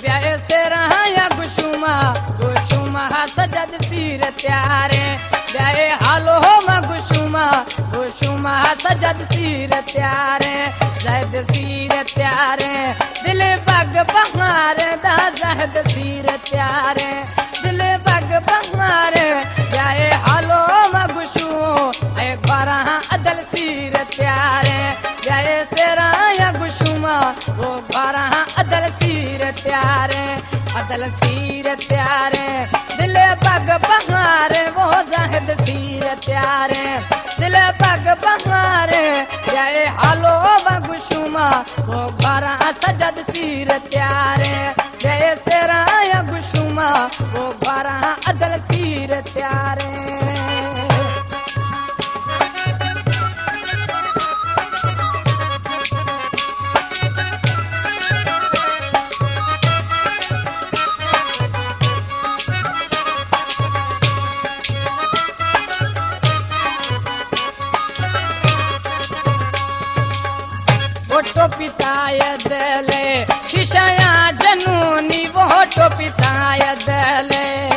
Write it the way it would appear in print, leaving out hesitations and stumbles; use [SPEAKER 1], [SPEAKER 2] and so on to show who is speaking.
[SPEAKER 1] ब्याह से रहा या गुशुमा सजद सिर त्यारे ब्याह हालो हो मा गुशुमा सजद सिर त्यारे जहद सिर त्यारे दिल बग बहार दा जहद सिर त्यारे दिल बग बहार ब्याह हालो मा गुशु ए घरा अदल सिर त्यारे ब्याह से रहा या गुशुमा वो घरा अदल सिर त्यारे अदल सिर त्यारे दिल बग बहार वो जहद सिर त्यारे दिल बग बहार जाए हालो गुशुमा वो घरा सजद सिर त्यारे जय तेरा या गुशुमा वो घरा अदल सिर त्यारे वोटो पिताय दले शिशया जनूनी वोटो पिताय दले